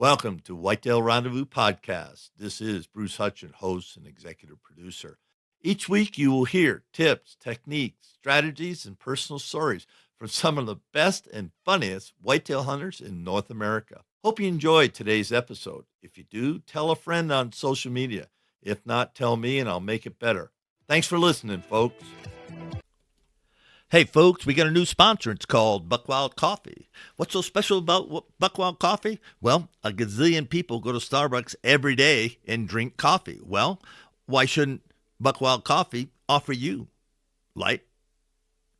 Welcome to Whitetail Rendezvous Podcast. This is Bruce Hutchin, host and executive producer. Each week you will hear tips, techniques, strategies, and personal stories from some of the best and funniest whitetail hunters in North America. Hope you enjoyed today's episode. If you do, tell a friend on social media. If not, tell me and I'll make it better. Thanks for listening, folks. Hey, folks, we got a new sponsor. It's called Buckwild Coffee. What's so special about Buckwild Coffee? Well, a gazillion people go to Starbucks every day and drink coffee. Well, why shouldn't Buckwild Coffee offer you light,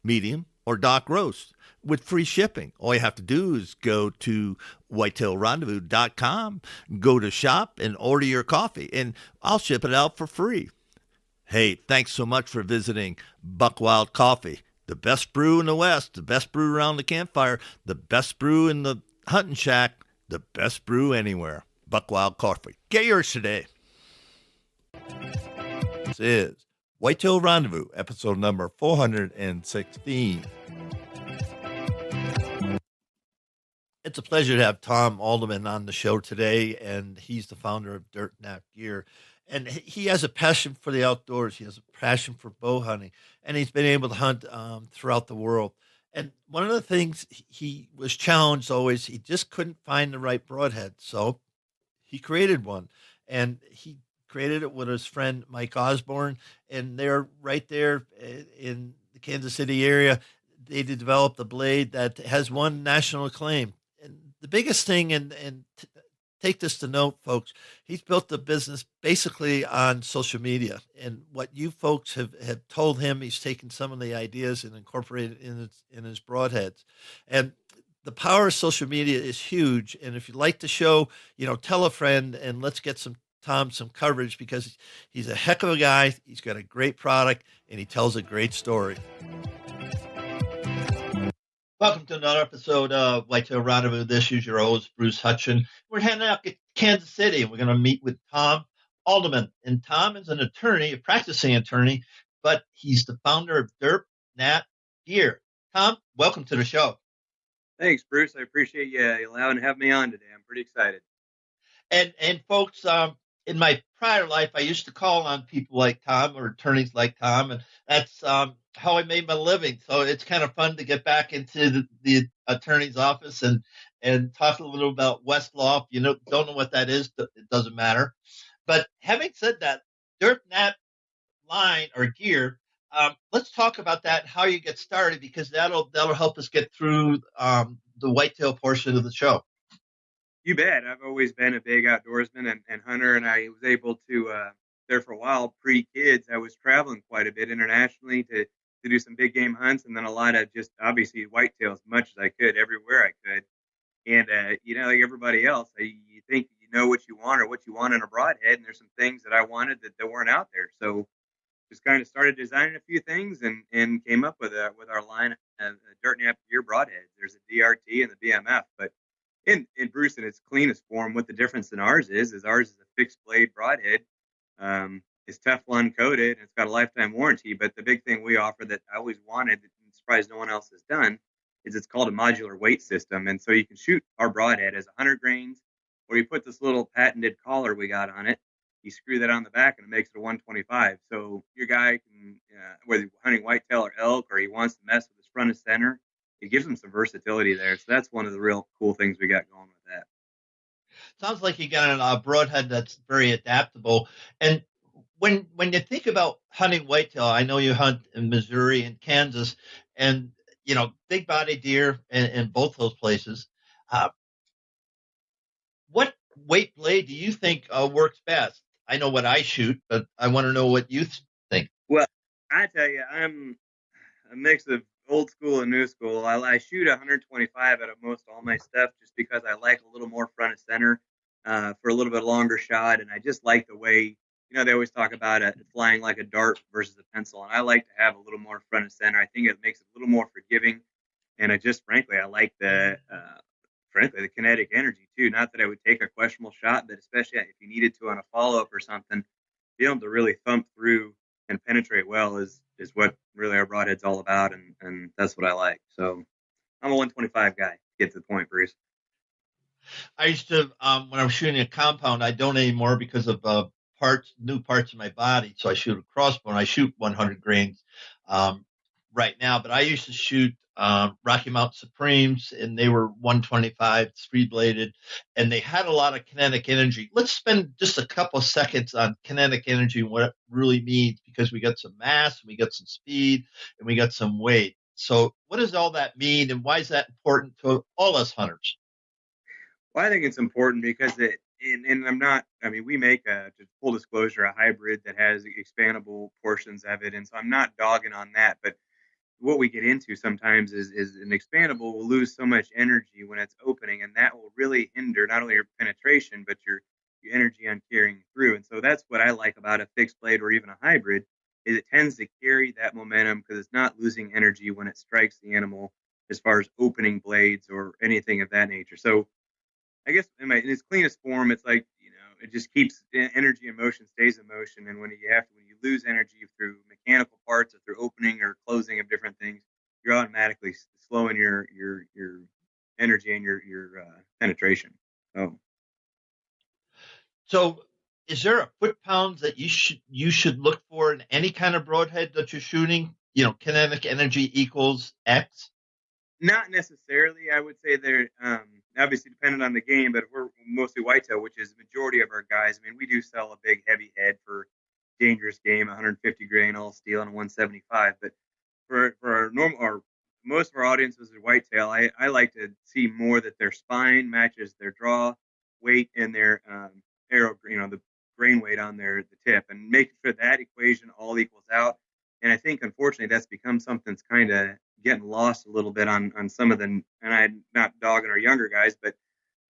medium, or dark roast with free shipping? All you have to do is go to whitetailrendezvous.com, go to shop, and order your coffee, and I'll ship it out for free. Hey, thanks so much for visiting Buckwild Coffee. The best brew in the West, the best brew around the campfire, the best brew in the hunting shack, the best brew anywhere. Buckwild Coffee. Get yours today. This is Whitetail Rendezvous, episode number 416. It's a pleasure to have Tom Addleman on the show today, and he's the founder of DirtNap Gear. And he has a passion for the outdoors. He has a passion for bow hunting, and he's been able to hunt throughout the world. And one of the things he was challenged always, he just couldn't find the right broadhead. So he created one, and he created it with his friend Mike Osborne. And they're right there in the Kansas City area. They developed a blade that has won national acclaim. And the biggest thing, and take this to note, folks, he's built the business basically on social media. And what you folks have told him, he's taken some of the ideas and incorporated in his broadheads. And the power of social media is huge. And if you like the show, tell a friend and let's get Tom some coverage, because he's a heck of a guy. He's got a great product and he tells a great story. Welcome to another episode of Whitetail Rendezvous. This is your host, Bruce Hutchin. We're heading out to Kansas City. We're going to meet with Tom Addleman. And Tom is an attorney, a practicing attorney, but he's the founder of DirtNap Gear. Tom, welcome to the show. Thanks, Bruce. I appreciate you allowing to have me on today. I'm pretty excited. And folks, in my prior life, I used to call on people like Tom or attorneys like Tom, and that's how I made my living. So it's kind of fun to get back into the attorney's office and talk a little about Westlaw. If you don't know what that is, it doesn't matter. But having said that, DirtNap line or gear, let's talk about that, how you get started, because that'll help us get through the whitetail portion of the show. You bet. I've always been a big outdoorsman and hunter, and I was able to, there for a while, pre-kids, I was traveling quite a bit internationally to do some big game hunts, and then a lot of just, obviously, whitetail as much as I could, everywhere I could. And, like everybody else, you think you know what you want or what you want in a broadhead, and there's some things that I wanted that weren't out there. So just kind of started designing a few things and came up with our line of DirtNap Gear broadheads. There's a DRT and the BMF, but in Bruce, in its cleanest form, what the difference in ours is ours is a fixed blade broadhead. It's Teflon coated and it's got a lifetime warranty. But the big thing we offer that I always wanted, and I'm surprised no one else has done, is it's called a modular weight system. And so you can shoot our broadhead as 100 grains, or you put this little patented collar we got on it. You screw that on the back and it makes it a 125. So your guy can, whether you're hunting whitetail or elk, or he wants to mess with his front and center, it gives them some versatility there. So that's one of the real cool things we got going with that. Sounds like you got a broadhead that's very adaptable. And when you think about hunting whitetail, I know you hunt in Missouri and Kansas, and big body deer in both those places. What weight blade do you think works best? I know what I shoot, but I want to know what you think. Well, I tell you, I'm a mix of old school and new school. I shoot 125 out of most all my stuff just because I like a little more front and center for a little bit longer shot, and I just like the way, they always talk about it flying like a dart versus a pencil, and I like to have a little more front and center. I think it makes it a little more forgiving, and I like the kinetic energy too. Not that I would take a questionable shot, but especially if you needed to on a follow-up or something, being able to really thump through and penetrate well is what really our broadhead's all about, and that's what I like. So I'm a 125 guy. Get to the point, Bruce. I used to, when I was shooting a compound, I don't anymore because of new parts of my body. So I shoot a crossbow and I shoot 100 grains right now. But I used to shoot Rocky Mountain Supremes, and they were 125, three bladed, and they had a lot of kinetic energy. Let's spend just a couple of seconds on kinetic energy and what it really means, because we got some mass, we got some speed, and we got some weight. So what does all that mean, and why is that important to all us hunters? Well, I think it's important because and I'm not, I mean, we make just full disclosure, a hybrid that has expandable portions of it. And so I'm not dogging on that. But what we get into sometimes is an expandable will lose so much energy when it's opening. And that will really hinder not only your penetration, but your energy on carrying through. And so that's what I like about a fixed blade or even a hybrid is it tends to carry that momentum because it's not losing energy when it strikes the animal as far as opening blades or anything of that nature. So I guess in its cleanest form, it's like, it just keeps energy and motion stays in motion. And when you lose energy through mechanical parts or through opening or closing of different things, you're automatically slowing your energy and your penetration. Oh, So, is there a foot pounds that you should look for in any kind of broadhead that you're shooting? Kinetic energy equals X. not necessarily. I would say they're obviously dependent on the game, but if we're mostly whitetail, which is the majority of our guys. I mean, we do sell a big heavy head for dangerous game, 150 grain all steel and a 175. But for our normal or most of our audiences are whitetail, I like to see more that their spine matches their draw weight and their arrow, the grain weight on the tip, and making sure that equation all equals out. And I think unfortunately that's become something that's kind of getting lost a little bit on some of the, and I'm not dogging our younger guys, but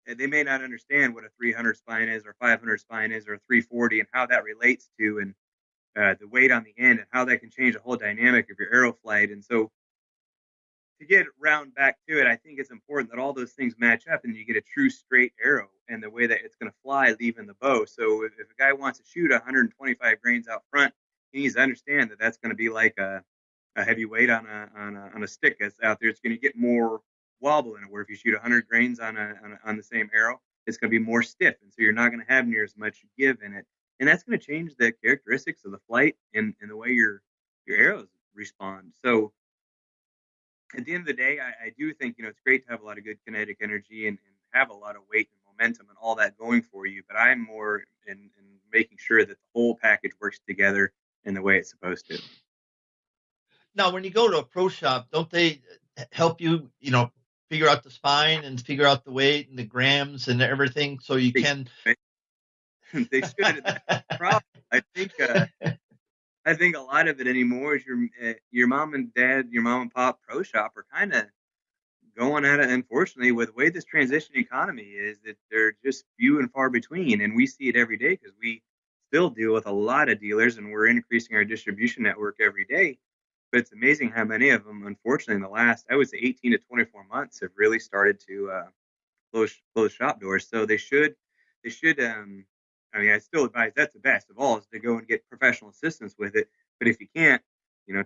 they may not understand what a 300 spine is or 500 spine is or 340 and how that relates to and the weight on the end and how that can change the whole dynamic of your arrow flight. And so to get round back to it, I think it's important that all those things match up and you get a true straight arrow and the way that it's going to fly leaving the bow. So if a guy wants to shoot 125 grains out front, he needs to understand that that's going to be like a heavy weight on a stick that's out there. It's going to get more wobble in it. Where if you shoot 100 grains on the same arrow, it's going to be more stiff, and so you're not going to have near as much give in it. And that's going to change the characteristics of the flight and the way your arrows respond. So at the end of the day, I do think it's great to have a lot of good kinetic energy and have a lot of weight and momentum and all that going for you. But I'm more in making sure that the whole package works together in the way it's supposed to. Now, when you go to a pro shop, don't they help you, figure out the spine and figure out the weight and the grams and everything so you can? They should. That's the problem. I think a lot of it anymore is your mom and dad, your mom and pop pro shop are kind of going at it. Unfortunately, with the way this transition economy is, that they're just few and far between, and we see it every day because we still deal with a lot of dealers, and we're increasing our distribution network every day. But it's amazing how many of them, unfortunately, in the last, I would say, 18 to 24 months, have really started to close shop doors. So they should. I mean, I still advise that's the best of all is to go and get professional assistance with it. But if you can't,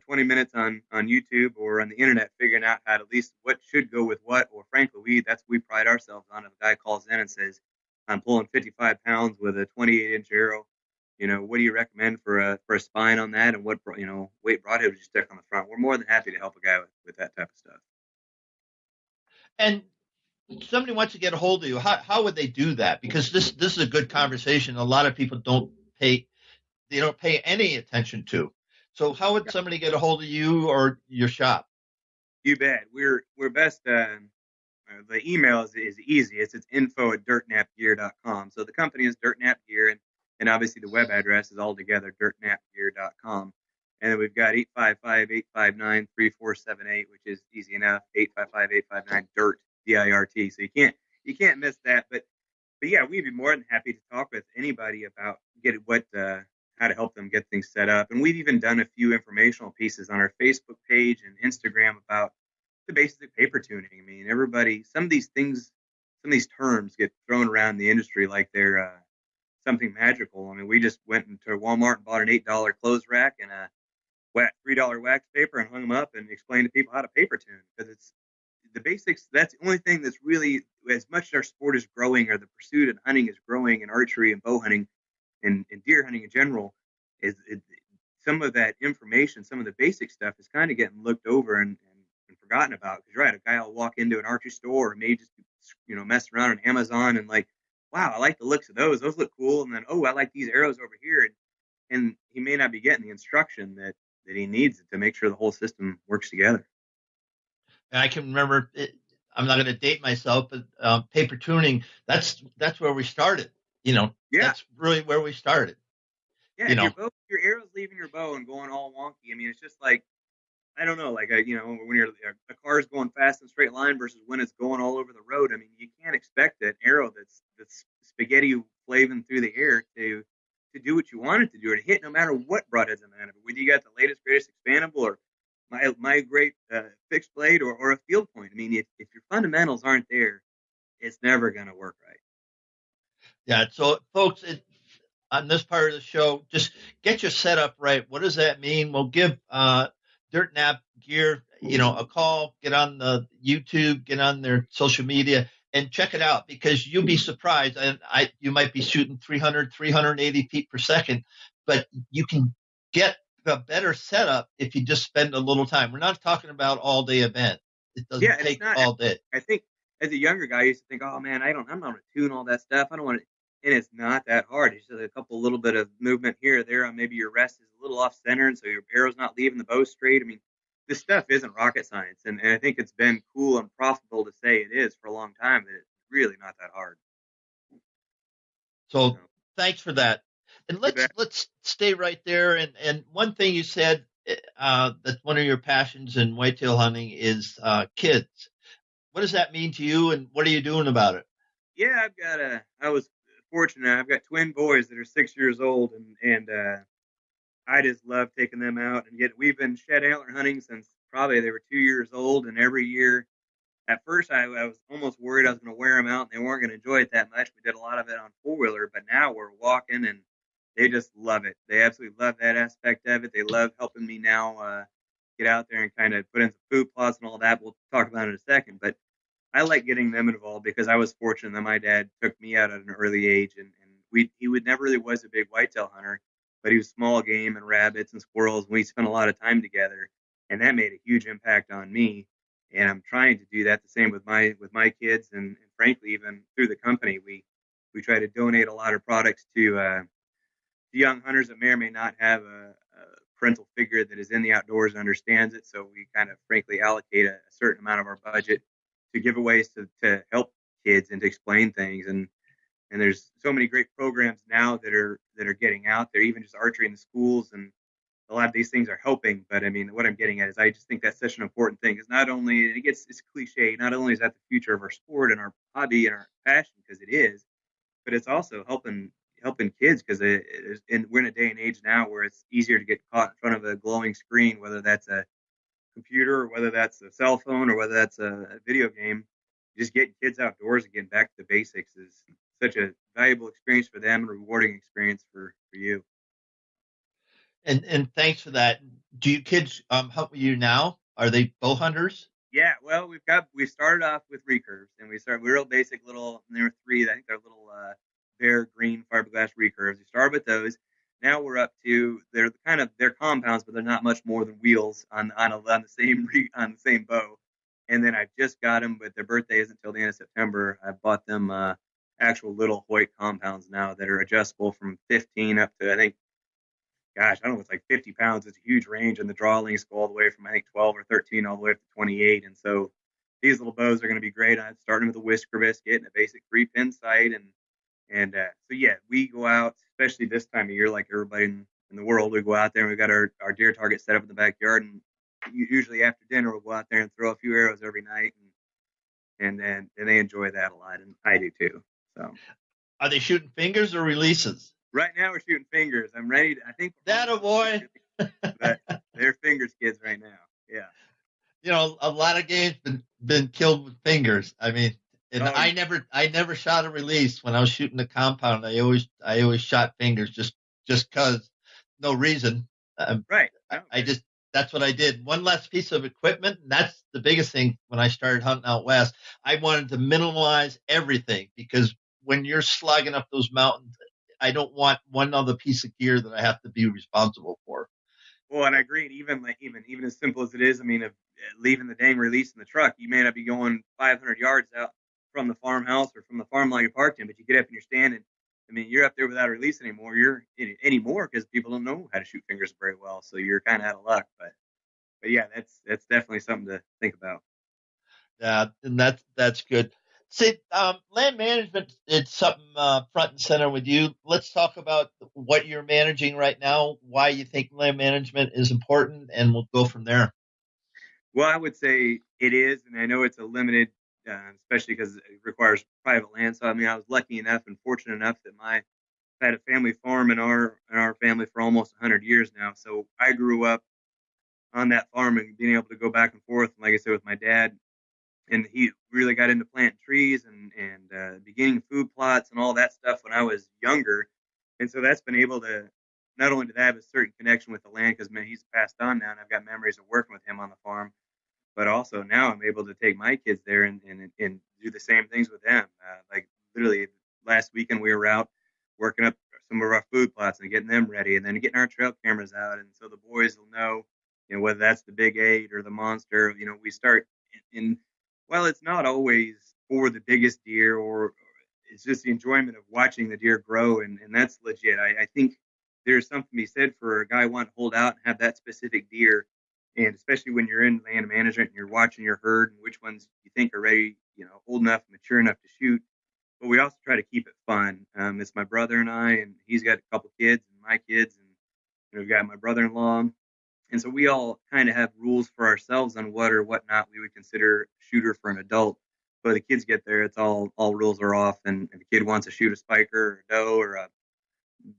20 minutes on YouTube or on the internet figuring out how to at least what should go with what, or frankly, we pride ourselves on. If a guy calls in and says, "I'm pulling 55 pounds with a 28-inch arrow," what do you recommend for a spine on that, and what weight broadhead would you stick on the front? We're more than happy to help a guy with that type of stuff. And somebody wants to get a hold of you, how would they do that? Because this is a good conversation. A lot of people don't pay any attention to. So how would somebody get a hold of you or your shop? You bet. We're best. The email is easy. It's info@dirtnapgear.com. So the company is DirtNap Gear, and obviously the web address is all together, dirtnapgear.com. And then we've got 855-859-3478, which is easy enough, 855-859-DIRT, DIRT. So you can't miss that. But yeah, we'd be more than happy to talk with anybody about how to help them get things set up. And we've even done a few informational pieces on our Facebook page and Instagram about the basic paper tuning. I mean, some of these things, some of these terms get thrown around the industry like they're something magical. I mean, we just went into Walmart and bought an $8 clothes rack and a $3 wax paper and hung them up and explained to people how to paper tune, because the basics. That's the only thing that's really, as much as our sport is growing, or the pursuit of hunting is growing, and archery and bow hunting and deer hunting in general, is some of that information, some of the basic stuff is kind of getting looked over and forgotten about. Because you're right, a guy will walk into an archery store or maybe just mess around on Amazon and like, wow, I like the looks of those. Those look cool. And then, oh, I like these arrows over here. And he may not be getting the instruction that he needs to make sure the whole system works together. And I can remember, I'm not going to date myself, but paper tuning, that's where we started. Yeah. That's really where we started. Yeah, your arrow's leaving your bow and going all wonky. I mean, it's just like, I don't know, like when a car's going fast in a straight line versus when it's going all over the road. I mean, you can't expect an arrow that's spaghetti flaving through the air to do what you want it to do, or to hit no matter what broadhead's in the end of it. Whether you got the latest, greatest expandable, or my great fixed blade, or a field point. I mean, if your fundamentals aren't there, it's never going to work right. Yeah. So, folks, on this part of the show, just get your setup right. What does that mean? We'll give DirtNap Gear, a call. Get on the YouTube, get on their social media, and check it out, because you'll be surprised. And you might be shooting 300, 380 feet per second, but you can get a better setup if you just spend a little time. We're not talking about all day event. It doesn't take all day. I think as a younger guy, I used to think, oh man, I'm not going to tune all that stuff. I don't want to. And it's not that hard. It's just a couple little bit of movement here or there. Maybe your rest is a little off center, and so your arrow's not leaving the bow straight. I mean, this stuff isn't rocket science, and I think it's been cool and profitable to say it is for a long time. That it's really not that hard. So thanks for that. And let's stay right there. And one thing you said, that one of your passions in whitetail hunting is kids. What does that mean to you, and what are you doing about it? Yeah, I was fortunate. I've got twin boys that are 6 years old, and I just love taking them out and we've been shed antler hunting since probably they were 2 years old, and every year. At first, I was almost worried I was going to wear them out and they weren't going to enjoy it that much. We did a lot of it on four-wheeler, but now we're walking and they just love it. They absolutely love that aspect of it. They love helping me now get out there and kind of put in some food plots and all that. We'll talk about it in a second, but I like getting them involved because I was fortunate that my dad took me out at an early age, and he never really was a big whitetail hunter, but he was small game and rabbits and squirrels, and we spent a lot of time together, and that made a huge impact on me. And I'm trying to do that the same with my kids, and frankly, even through the company, we try to donate a lot of products to young hunters that may or may not have a parental figure that is in the outdoors and understands it. So we kind of frankly allocate a certain amount of our budget to giveaways to help kids and to explain things. And there's so many great programs now that are getting out there, even just archery in the schools, and a lot of these things are helping. But I mean, what I'm getting at is I just think that's such an important thing. It's not only, it's cliche, not only is that the future of our sport and our hobby and our passion, because it is, but it's also helping kids, because we're in a day and age now where it's easier to get caught in front of a glowing screen, whether that's a computer or whether that's a cell phone or whether that's a video game. Just getting kids outdoors and getting back to the basics is such a valuable experience for them and a rewarding experience for you. And thanks for that. Do your kids help you now? Are they bow hunters? Yeah, well, we started off with recurves, and we started real basic little. And there were three. I think they're little bare green fiberglass recurves. We started with those. Now we're up to they're compounds, but they're not much more than wheels on the same bow. And then I just got them, but their birthday isn't until the end of September. I bought them actual little Hoyt compounds now that are adjustable from 15 up to, I think, gosh, I don't know, it's like 50 pounds. It's a huge range, and the draw links go all the way from, I think, 12 or 13 all the way up to 28. And so these little bows are going to be great. I'm starting with a whisker biscuit and a basic 3-pin sight. And so, yeah, we go out, especially this time of year, like everybody in the world, we go out there and we've got our deer target set up in the backyard. And usually after dinner, we'll go out there and throw a few arrows every night. And then they enjoy that a lot. And I do too. So, are they shooting fingers or releases? Right now we're shooting fingers. I'm ready. I think that a boy. But they're fingers kids right now. Yeah. You know, a lot of games been killed with fingers. I mean, and I never shot a release when I was shooting the compound. I always shot fingers just cause, no reason. Right. I just That's what I did. One last piece of equipment, and that's the biggest thing when I started hunting out west. I wanted to minimize everything because when you're slogging up those mountains, I don't want one other piece of gear that I have to be responsible for. Well, and I agree. And even as simple as it is, I mean, of leaving the dang release in the truck, you may not be going 500 yards out from the farmhouse or from the farm lot you parked in, but you get up and you're standing. I mean, you're up there without a release anymore. You're anymore because people don't know how to shoot fingers very well, so you're kind of out of luck. But yeah, that's definitely something to think about. Yeah, and that's good. See, land management, it's something front and center with you. Let's talk about what you're managing right now, why you think land management is important, and we'll go from there. Well, I would say it is, and I know it's a limited, especially because it requires private land. So I mean, I was lucky enough and fortunate enough that my I had a family farm in our family for almost 100 years now. So I grew up on that farm and being able to go back and forth. And like I said, with my dad, and he really got into planting trees and beginning food plots and all that stuff when I was younger. And so that's been able to not only did I have a certain connection with the land because man, he's passed on now, and I've got memories of working with him on the farm, but also now I'm able to take my kids there and do the same things with them. Like literally last weekend, we were out working up some of our food plots and getting them ready, and then getting our trail cameras out, and so the boys will know, whether that's the big eight or the monster. We start in. Well, it's not always for the biggest deer, or it's just the enjoyment of watching the deer grow, and that's legit. I think there's something to be said for a guy wanting to hold out and have that specific deer, and especially when you're in land management and you're watching your herd and which ones you think are ready, old enough, mature enough to shoot. But we also try to keep it fun. It's my brother and I, and he's got a couple kids and my kids, and we've got my brother-in-law. And so we all kind of have rules for ourselves on what or what not we would consider shooter for an adult. But the kids get there, it's all rules are off. And if a kid wants to shoot a spiker or a doe or a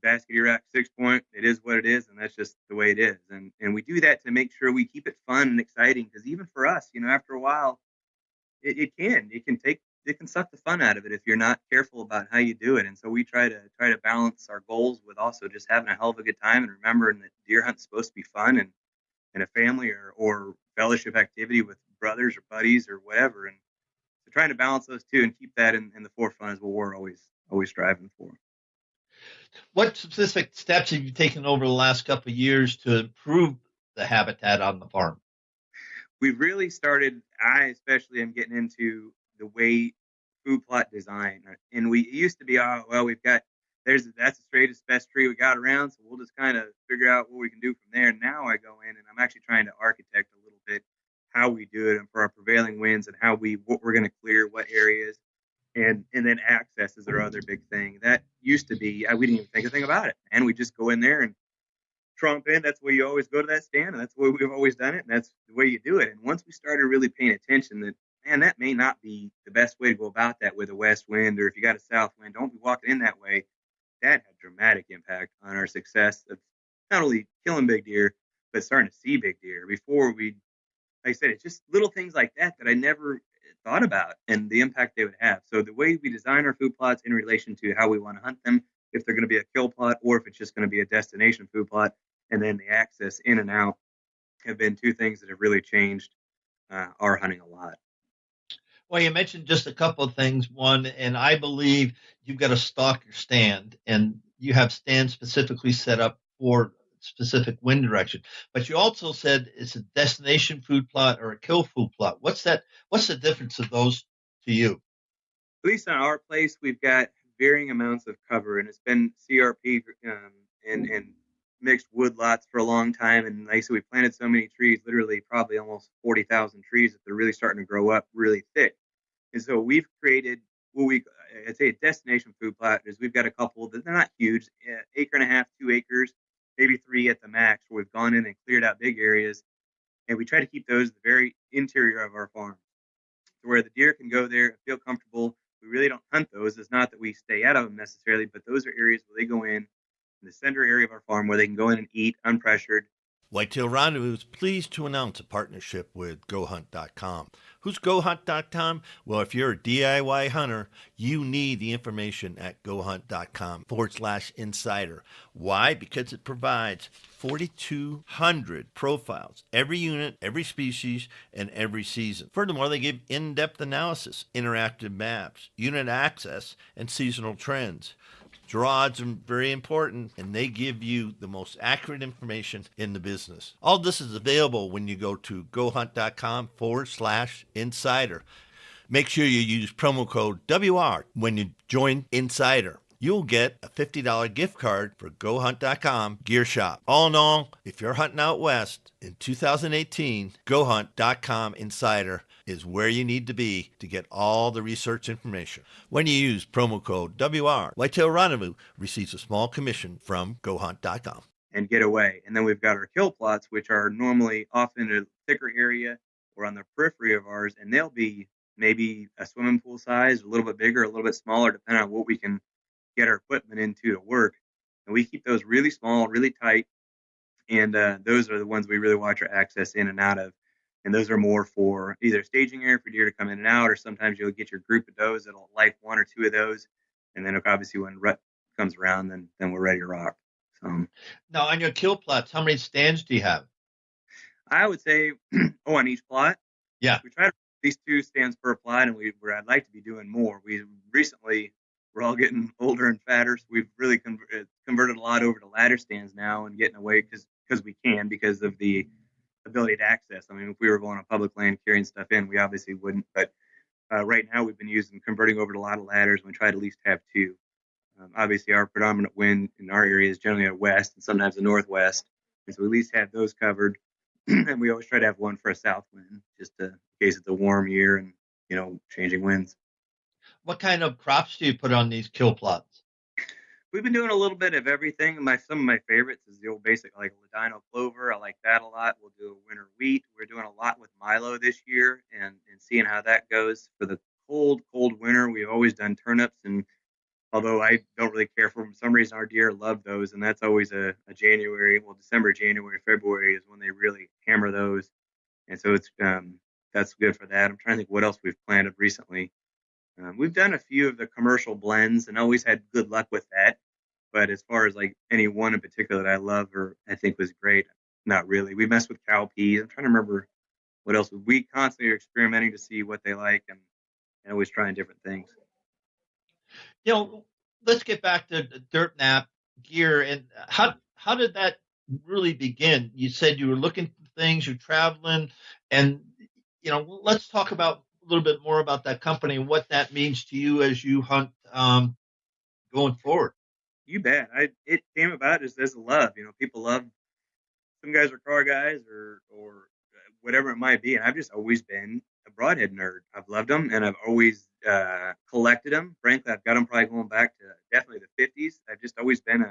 basket rack 6 point, it is what it is, and that's just the way it is. And we do that to make sure we keep it fun and exciting, because even for us, after a while, it can suck the fun out of it if you're not careful about how you do it. And so we try to balance our goals with also just having a hell of a good time and remembering that deer hunt's supposed to be fun and a family or fellowship activity with brothers or buddies or whatever. And so trying to balance those two and keep that in the forefront is what we're always striving for. What specific steps have you taken over the last couple of years to improve the habitat on the farm? We've really started, I especially am getting into the way food plot design. And we used to be, we've got, that's the straightest, best tree we got around, so we'll just kind of figure out what we can do from there. And now I go in and I'm actually trying to architect a little bit how we do it and for our prevailing winds and what we're going to clear, what areas. And then access is our other big thing. That used to be, we didn't even think a thing about it. And we just go in there and trump in. That's where you always go to that stand, and that's the way we've always done it, and that's the way you do it. And once we started really paying attention that, man, that may not be the best way to go about that with a west wind, or if you got a south wind, don't be walking in that way. That had dramatic impact on our success of not only killing big deer, but starting to see big deer. Before like I said, it's just little things like that I never thought about and the impact they would have. So the way we design our food plots in relation to how we want to hunt them, if they're going to be a kill plot or if it's just going to be a destination food plot, and then the access in and out have been two things that have really changed our hunting a lot. Well, you mentioned just a couple of things. One, and I believe you've got a stalker stand, and you have stands specifically set up for specific wind direction. But you also said it's a destination food plot or a kill food plot. What's the difference of those to you? At least on our place, we've got varying amounts of cover, and it's been CRP and mixed wood lots for a long time. And like I said, we planted so many trees, literally probably almost 40,000 trees that they're really starting to grow up really thick. And so we've created I'd say a destination food plot is we've got a couple that they're not huge, acre and a half, 2 acres, maybe 3 at the max, where we've gone in and cleared out big areas. And we try to keep those the very interior of our farm, to where the deer can go there and feel comfortable. We really don't hunt those. It's not that we stay out of them necessarily, but those are areas where they go in the center area of our farm where they can go in and eat unpressured. Whitetail Rendezvous is pleased to announce a partnership with GoHunt.com, Who's GoHunt.com? Well, if you're a DIY hunter, you need the information at GoHunt.com/insider. Why? Because it provides 4,200 profiles, every unit, every species, and every season. Furthermore, they give in-depth analysis, interactive maps, unit access, and seasonal trends. Draw odds are very important, and they give you the most accurate information in the business. All this is available when you go to gohunt.com/insider. Make sure you use promo code WR when you join Insider. You'll get a $50 gift card for GoHunt.com Gear Shop. All in all, if you're hunting out west in 2018, GoHunt.com Insider is where you need to be to get all the research information. When you use promo code WR, Whitetail Rendezvous receives a small commission from GoHunt.com. And get away. And then we've got our kill plots, which are normally off in a thicker area or on the periphery of ours, and they'll be maybe a swimming pool size, a little bit bigger, a little bit smaller, depending on what we can get our equipment into to work. And we keep those really small, really tight, and those are the ones we really watch our access in and out of. And those are more for either staging area for deer to come in and out, or sometimes you'll get your group of does that'll like one or two of those. And then obviously when rut comes around, then we're ready to rock. So now on your kill plots, how many stands do you have? I would say, on each plot, yeah, we try to at least 2 stands per plot, and I'd like to be doing more. We're all getting older and fatter, so we've really converted a lot over to ladder stands now and getting away because we can, because of the ability to access. I mean, if we were going on public land carrying stuff in, we obviously wouldn't. But right now, we've been converting over to a lot of ladders, and we try to at least have 2. Obviously, our predominant wind in our area is generally a west and sometimes a northwest, and so we at least have those covered. And we always try to have one for a south wind, just in case it's a warm year and changing winds. What kind of crops do you put on these kill plots? We've been doing a little bit of everything. Some of my favorites is the old basic, like Ladino clover. I like that a lot. We'll do winter wheat. We're doing a lot with milo this year and seeing how that goes. For the cold winter, we've always done turnips. And although I don't really care for them, for some reason our deer love those. And that's always a December, January, February is when they really hammer those. And so it's that's good for that. I'm trying to think what else we've planted recently. We've done a few of the commercial blends and always had good luck with that. But as far as like any one in particular that I love or I think was great, not really. We messed with cow peas. I'm trying to remember what else. We constantly are experimenting to see what they like and always trying different things. Let's get back to DirtNap Gear. And how did that really begin? You said you were looking for things, you're traveling, and let's talk about a little bit more about that company and what that means to you as you hunt going forward. You bet. It came about just as a love. People love, some guys are car guys or whatever it might be. And I've just always been a broadhead nerd. I've loved them and I've always collected them. Frankly, I've got them probably going back to definitely the 50s. I've just always been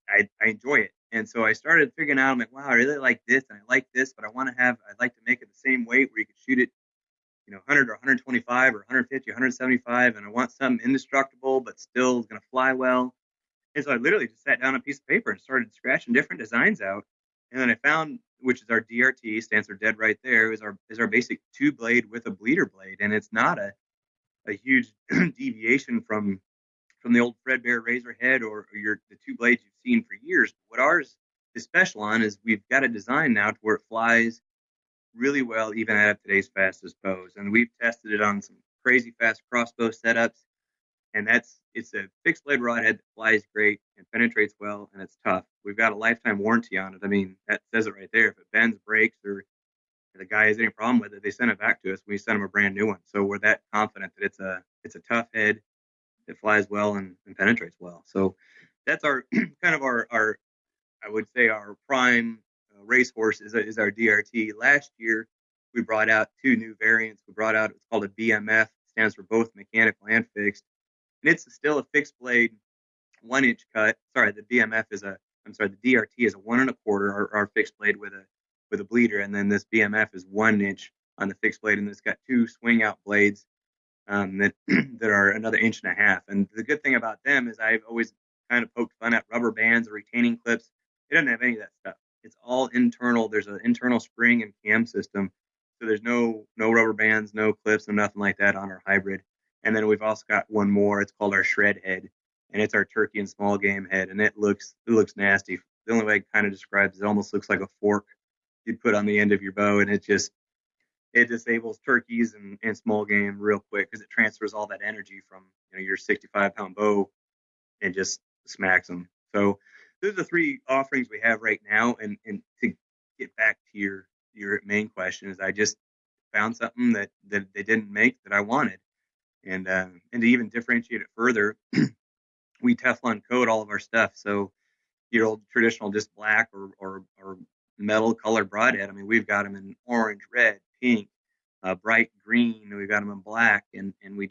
I enjoy it. And so I started figuring out, I'm like, wow, I really like this and I like this, but I'd like to make it the same weight where you could shoot it 100 or 125 or 150, 175, and I want something indestructible but still going to fly well. And so I literally just sat down on a piece of paper and started scratching different designs out. And then I found, which is our DRT, stands for dead right there, is our basic 2-blade with a bleeder blade. And it's not a huge deviation from the old Fredbear razor head or the 2 blades you've seen for years. What ours is special on is we've got a design now to where it flies really well, even at today's fastest bows. And we've tested it on some crazy fast crossbow setups. And it's a fixed blade rod head that flies great and penetrates well, and it's tough. We've got a lifetime warranty on it. I mean, that says it right there. If it bends, breaks, or the guy has any problem with it, they send it back to us. We send them a brand new one. So we're that confident that it's a tough head that flies well and penetrates well. So that's our kind of our I would say our prime racehorse is our DRT. Last year we brought out 2 new variants. We brought out, it's called a BMF, stands for both mechanical and fixed. And it's still a fixed blade, 1-inch cut. Sorry, the DRT is a 1 1/4, our fixed blade with a bleeder, and then this BMF is 1 inch on the fixed blade, and it's got 2 swing out blades that are another 1.5 inches. And the good thing about them is I've always kind of poked fun at rubber bands or retaining clips. It doesn't have any of that stuff. It's all internal. There's an internal spring and cam system, So there's no rubber bands, no clips, no nothing like that on our hybrid. And then we've also got one more. It's called our shred head, and it's our turkey and small game head, and it looks nasty. The only way I kind of describes it, almost looks like a fork you'd put on the end of your bow, and it disables turkeys and small game real quick because it transfers all that energy from your 65-pound bow and just smacks them. So those are the three offerings we have right now. And to get back to your main question is I just found something that they didn't make that I wanted, and to even differentiate it further, we Teflon coat all of our stuff. So your old traditional just black or metal colored broadhead. I mean, we've got them in orange, red, pink, bright green. We've got them in black, and we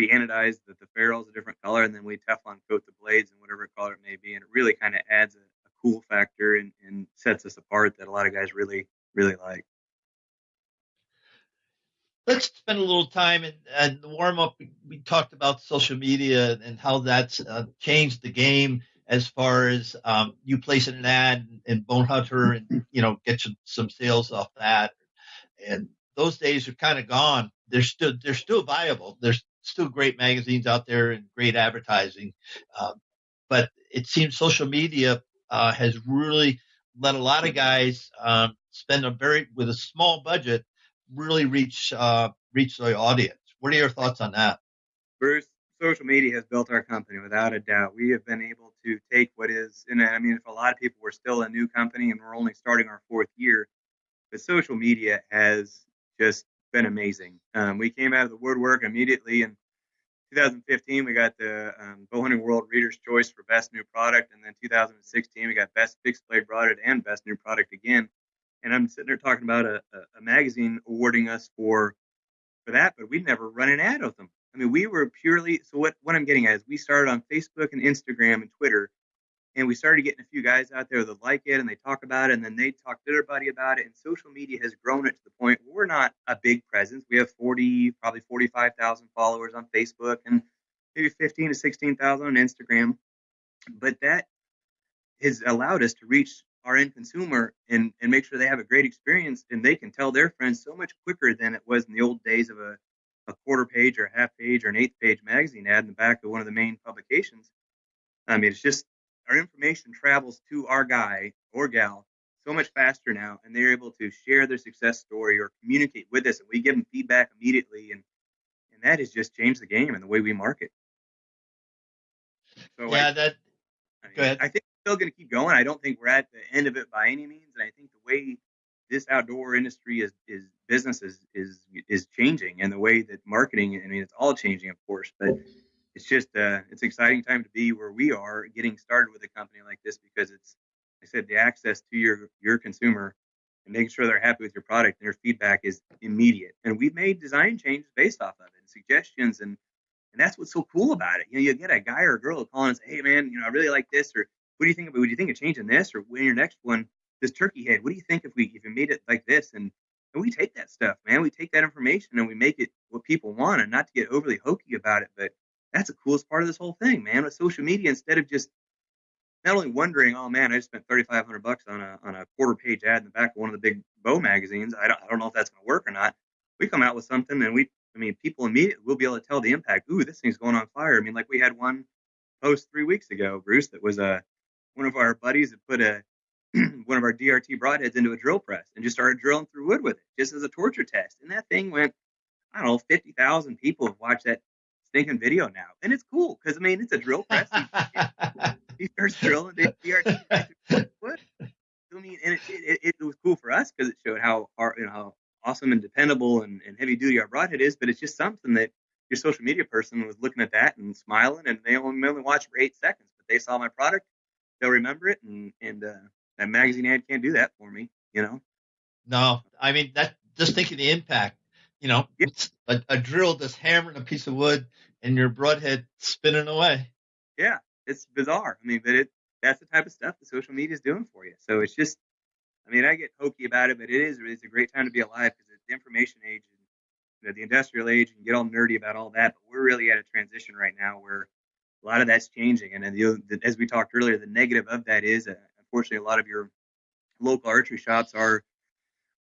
anodize the ferrules a different color, and then we Teflon coat the blades in whatever color it may be, and it really kind of adds a cool factor and sets us apart that a lot of guys really really like. Let's spend a little time and warm up. We talked about social media and how that's changed the game as far as you placing an ad in Bone Hunter and get some sales off that. And those days are kind of gone. They're still viable. There's still great magazines out there and great advertising, but it seems social media has really let a lot of guys spend with a small budget really reach the audience. What are your thoughts on that? Bruce, social media has built our company without a doubt. We have been able to take what is, and I mean, if a lot of people were still a new company and we're only starting our fourth year, but social media has just been amazing. We came out of the woodwork immediately in 2015. We got the Bowhunting World Reader's Choice for Best New Product, and then 2016 we got Best Fixed Blade Broadhead and Best New Product again. And I'm sitting there talking about a magazine awarding us for that, but we'd never run an ad with them. I mean, we were purely, so what I'm getting at is we started on Facebook and Instagram and Twitter, and we started getting a few guys out there that like it and they talk about it, and then they talk to everybody about it. And social media has grown it to the point where we're not a big presence. We have probably 45,000 followers on Facebook and maybe 15 to 16,000 on Instagram. But that has allowed us to reach our end consumer and make sure they have a great experience and they can tell their friends so much quicker than it was in the old days of a quarter page or a half page or an eighth page magazine ad in the back of one of the main publications. I mean, it's just our information travels to our guy or gal so much faster now, and they're able to share their success story or communicate with us, and we give them feedback immediately, and that has just changed the game and the way we market. So yeah, go ahead. I think we're still going to keep going. I don't think we're at the end of it by any means, and I think the way this outdoor industry is business is changing, and the way that marketing, I mean, it's all changing, of course, but it's just it's an exciting time to be where we are getting started with a company like this, because it's, like I said, the access to your consumer and making sure they're happy with your product and their feedback is immediate. And we've made design changes based off of it and suggestions, and that's what's so cool about it. You get a guy or a girl calling and say, "Hey man, I really like this," or "What do you think about? Would you think of changing this?" Or "When your next one, this turkey head, what do you think if we made it like this?" And we take that stuff, man. We take that information and we make it what people want, and not to get overly hokey about it, but that's the coolest part of this whole thing, man. With social media, instead of just not only wondering, "Oh man, I just spent $3,500 on a quarter page ad in the back of one of the big bow magazines. I don't know if that's going to work or not." We come out with something, and people immediately will be able to tell the impact. Ooh, this thing's going on fire. I mean, like we had one post 3 weeks ago, Bruce, that was one of our buddies that put one of our DRT broadheads into a drill press and just started drilling through wood with it, just as a torture test. And that thing went, I don't know, 50,000 people have watched that stinking video now, and it's cool because it's a drill press. He starts drilling the DRT wood. And it was cool for us because it showed how awesome and dependable and heavy duty our broadhead is. But it's just something that your social media person was looking at that and smiling, and they only watched for 8 seconds, but they saw my product, they'll remember it, and that magazine ad can't do that for me. No, I mean, that just thinking the impact. Yeah. A drill just hammering a piece of wood and your broadhead spinning away. Yeah, it's bizarre. But that's the type of stuff that social media is doing for you. So it's just, I get hokey about it, but it's a great time to be alive because it's the information age and the industrial age, and get all nerdy about all that. But we're really at a transition right now where a lot of that's changing. And then as we talked earlier, the negative of that is, unfortunately, a lot of your local archery shops are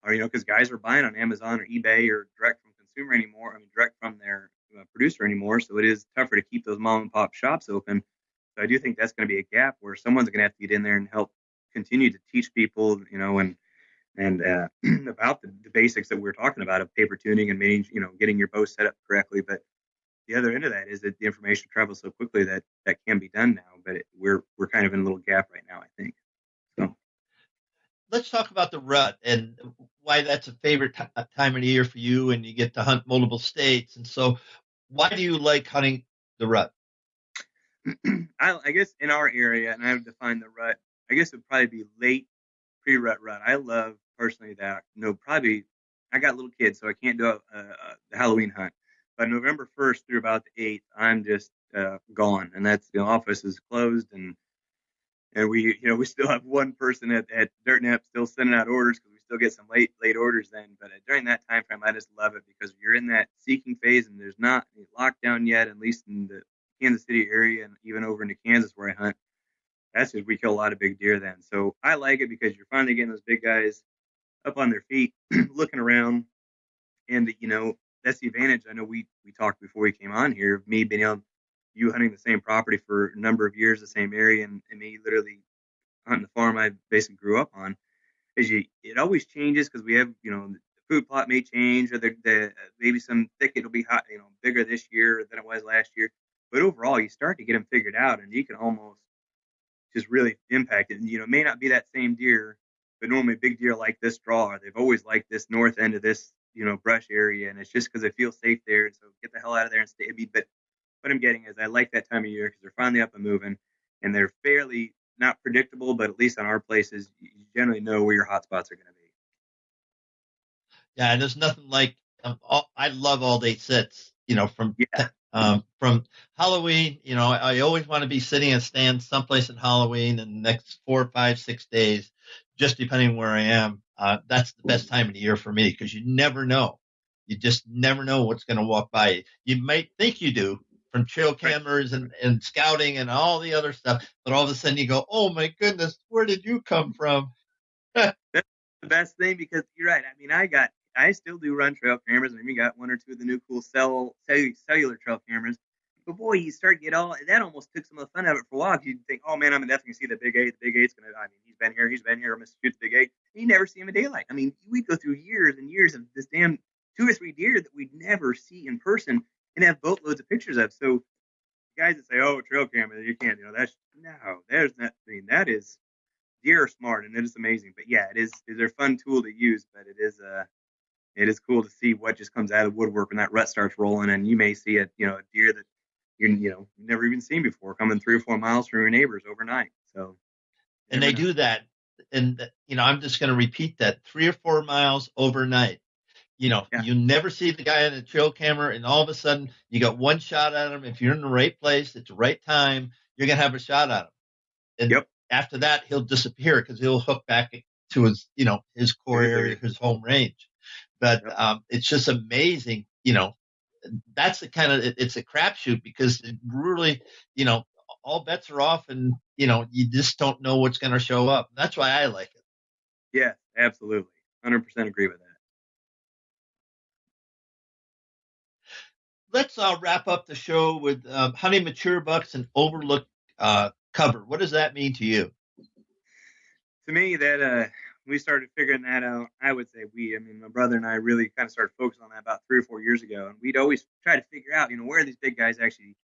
or because guys are buying on Amazon or eBay or direct from consumer anymore. I mean, direct from their producer anymore. So it is tougher to keep those mom and pop shops open. So I do think that's going to be a gap where someone's going to have to get in there and help continue to teach people, and about the basics that we're talking about of paper tuning and getting your bow set up correctly. But the other end of that is that the information travels so quickly that that can be done now. But we're kind of in a little gap right now, I think. So Let's talk about the rut and why that's a favorite time of the year for you, and you get to hunt multiple states. And so, why do you like hunting the rut? I guess in our area, and I've defined the rut, I guess it would probably be late pre-rut rut. I love personally that. No, probably I got little kids, so I can't do a Halloween hunt. But November 1st through about the 8th, I'm just gone, and that's the office is closed, and we still have one person at DirtNap still sending out orders because we still get some late orders then. But during that time frame, I just love it because you're in that seeking phase, and there's not a lockdown yet, at least in the Kansas City area, and even over into Kansas where I hunt. That's just we kill a lot of big deer then. So I like it because you're finally getting those big guys up on their feet, looking around, and that's the advantage. I know we talked before we came on here of me being able you hunting the same property for a number of years, the same area, and me literally hunting the farm I basically grew up on. It always changes because we have the food plot may change or the maybe some thicket will be hot, bigger this year than it was last year. But overall, you start to get them figured out, and you can almost just really impact it. And it may not be that same deer, but normally big deer like this draw. They've always liked this north end of this brush area, and it's just because they feel safe there. So get the hell out of there and stay. But what I'm getting is I like that time of year because they're finally up and moving, and they're fairly not predictable, but at least on our places, you generally know where your hot spots are going to be. Yeah, and there's nothing like I love all day sits. Yeah. From Halloween. I always want to be sitting and stand someplace in Halloween in the next 4, 5, 6 days, just depending where I am. That's the best time of the year for me because you never know. You just never know what's going to walk by you. You might think you do from trail cameras and scouting and all the other stuff, but all of a sudden you go, oh my goodness, where did you come from? That's the best thing because you're right. I mean, I still do run trail cameras, and we got one or two of the new cool cellular trail cameras. But boy, you start to get all that almost took some of the fun out of it for a while. You think, oh man, I'm definitely see the big eight. The big eight's gonna. I mean, he's been here. I'm gonna shoot the big eight. And you never see him in daylight. I mean, we'd go through years and years of this damn 2 or 3 deer that we'd never see in person and have boatloads of pictures of. So guys that say, oh, trail camera, you can't. That's no. There's not. I mean, that is deer are smart and it is amazing. But yeah, it is. They're a fun tool to use, but it is cool to see what just comes out of the woodwork when that rut starts rolling, and you may see a deer that you've never even seen before coming 3 or 4 miles from your neighbors overnight. So, and they do that, and I'm just going to repeat that 3 or 4 miles overnight. You never see the guy on the trail camera, and all of a sudden you got one shot at him. If you're in the right place at the right time, you're going to have a shot at him. And after that, he'll disappear because he'll hook back to his core area, his home range. But it's just amazing. That's the kind of it's a crapshoot because it really, all bets are off, and you just don't know what's going to show up. That's why I like it. Yeah, absolutely, 100% agree with that. Let's wrap up the show with hunting mature bucks and overlook cover. What does that mean to you? To me, that we started figuring that out. I would say my brother and I really kind of started focusing on that about 3 or 4 years ago, and we'd always try to figure out, where these big guys actually,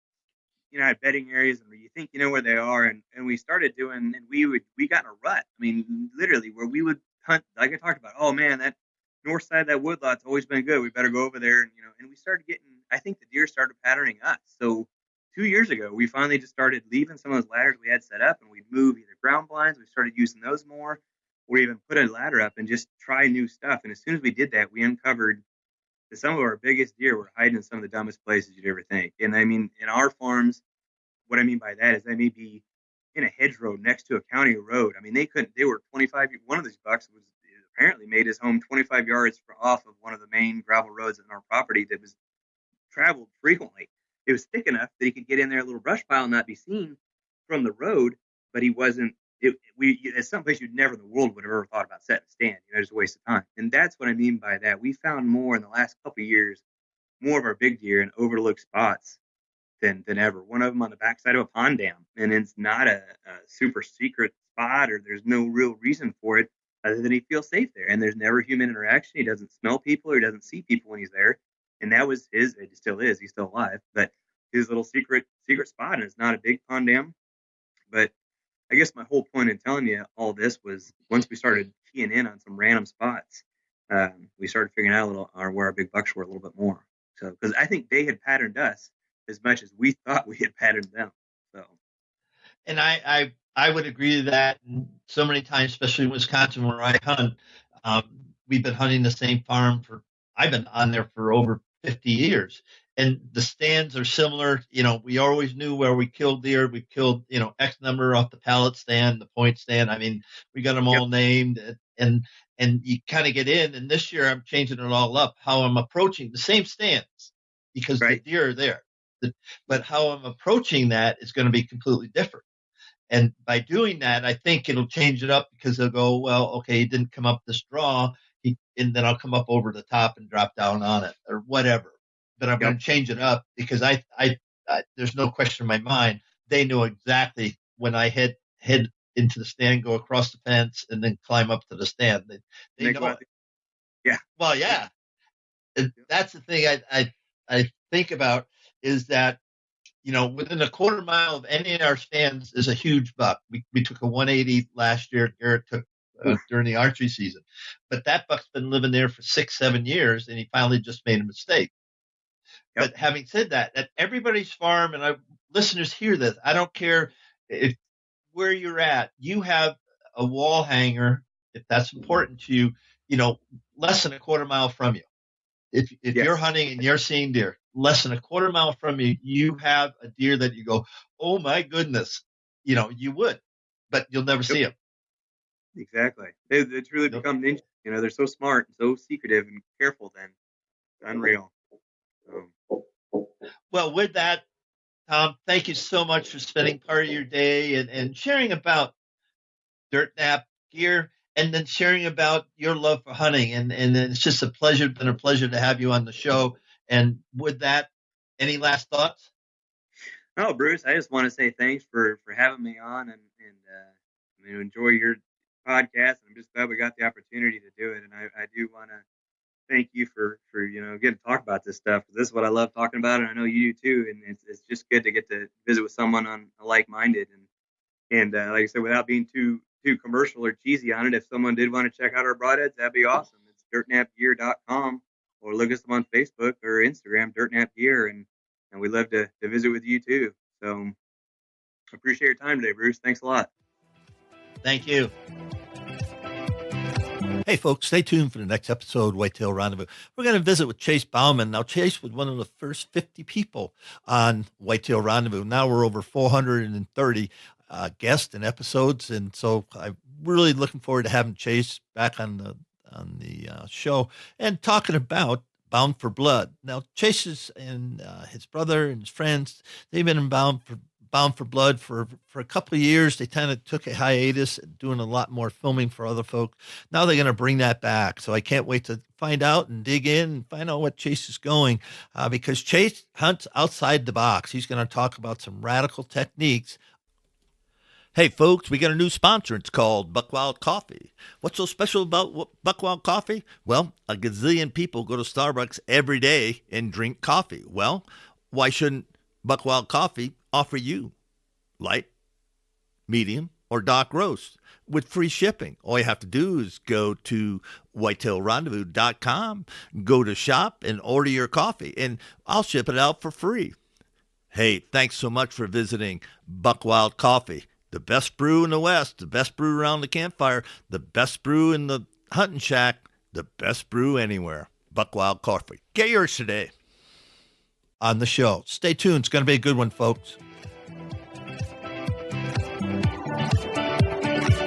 had bedding areas, and you think where they are, and we started doing, and we got in a rut. I mean, literally, where we would hunt, like I talked about. Oh man, that north side of that woodlot's always been good. We better go over there, and we started getting. I think the deer started patterning us. So 2 years ago, we finally just started leaving some of those ladders we had set up, and we'd move either ground blinds. We started using those more, or even put a ladder up and just try new stuff. And as soon as we did that, we uncovered that some of our biggest deer were hiding in some of the dumbest places you'd ever think. And I mean, in our farms, what I mean by that is they may be in a hedgerow next to a county road. I mean, they were 25. One of these bucks was apparently made his home 25 yards off of one of the main gravel roads in our property that was traveled frequently. It was thick enough that he could get in there a little brush pile and not be seen from the road, but he wasn't it's someplace you'd never in the world would have ever thought about setting a stand. Just a waste of time. And that's what I mean by that. We found more in the last couple of years, more of our big deer in overlooked spots than ever. One of them on the backside of a pond dam, and it's not a super secret spot, or there's no real reason for it other than he feels safe there. And there's never human interaction. He doesn't smell people, or he doesn't see people when he's there. And that was his. It still is. He's still alive, but his little secret spot. And it's not a big pond dam, but I guess my whole point in telling you all this was once we started keying in on some random spots, we started figuring out where our big bucks were a little bit more. So, because I think they had patterned us as much as we thought we had patterned them. So, and I would agree to that. And so many times, especially in Wisconsin where I hunt, we've been hunting the same farm I've been on there for over 50 years. And the stands are similar. We always knew where we killed deer. We killed, X number off the pallet stand, the point stand. I mean, we got them all named, and you kind of get in. And this year I'm changing it all up, how I'm approaching the same stands because the deer are there. But how I'm approaching that is going to be completely different. And by doing that, I think it'll change it up because they'll go, well, okay, he didn't come up this draw. And then I'll come up over the top and drop down on it or whatever. But I'm going to change it up because I there's no question in my mind. They know exactly when I head into the stand, go across the fence, and then climb up to the stand. They know it. Yeah. Well, yeah. That's the thing I think about is that, within a quarter mile of any of our stands is a huge buck. We took a 180 last year. Garrett took during the archery season. But that buck's been living there for 6-7 years, and he finally just made a mistake. Yep. But having said that, at everybody's farm, and listeners hear this, I don't care where you're at, you have a wall hanger, if that's important to you, less than a quarter mile from you. If you're hunting and you're seeing deer, less than a quarter mile from you, you have a deer that you go, oh my goodness, you would, but you'll never see him. Exactly. They truly become ninjas. They're so smart and so secretive and careful then. It's unreal. Well, with that, Tom, thank you so much for spending part of your day and sharing about DirtNap Gear and then sharing about your love for hunting. And it's just been a pleasure to have you on the show. And with that, any last thoughts? No, Bruce, I just want to say thanks for having me on and enjoy your podcast. I'm just glad we got the opportunity to do it. And I do want to thank you for getting to talk about this stuff. This is what I love talking about, and I know you do too. And it's just good to get to visit with someone on like-minded. And like I said, without being too commercial or cheesy on it, if someone did want to check out our broadheads, that'd be awesome. It's DirtNapGear.com, or look us up on Facebook or Instagram, DirtNap Gear, and we'd love to visit with you too. So I appreciate your time today, Bruce. Thanks a lot. Thank you. Hey, folks, stay tuned for the next episode of Whitetail Rendezvous. We're going to visit with Chase Bauman. Now, Chase was one of the first 50 people on Whitetail Rendezvous. Now we're over 430 guests and episodes, and so I'm really looking forward to having Chase back on the show and talking about Bound for Blood. Now, Chase and his brother and his friends, they've been Bound for Blood for a couple of years. They kind of took a hiatus, doing a lot more filming for other folk. Now they're going to bring that back. So I can't wait to find out and dig in and find out what Chase is going because Chase hunts outside the box. He's going to talk about some radical techniques. Hey, folks, we got a new sponsor. It's called Buckwild Coffee. What's so special about Buckwild Coffee? Well, a gazillion people go to Starbucks every day and drink coffee. Well, why shouldn't Buckwild Coffee offer you light, medium, or dark roast with free shipping? All you have to do is go to whitetailrendezvous.com, go to shop, and order your coffee, and I'll ship it out for free. Hey, thanks so much for visiting Buckwild Coffee. The best brew in the West, the best brew around the campfire, the best brew in the hunting shack, the best brew anywhere. Buckwild Coffee. Get yours today. On the show. Stay tuned. It's going to be a good one, folks.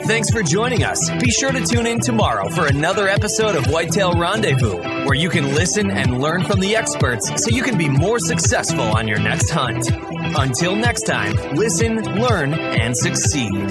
Thanks for joining us. Be sure to tune in tomorrow for another episode of Whitetail Rendezvous, where you can listen and learn from the experts so you can be more successful on your next hunt. Until next time, listen, learn, and succeed.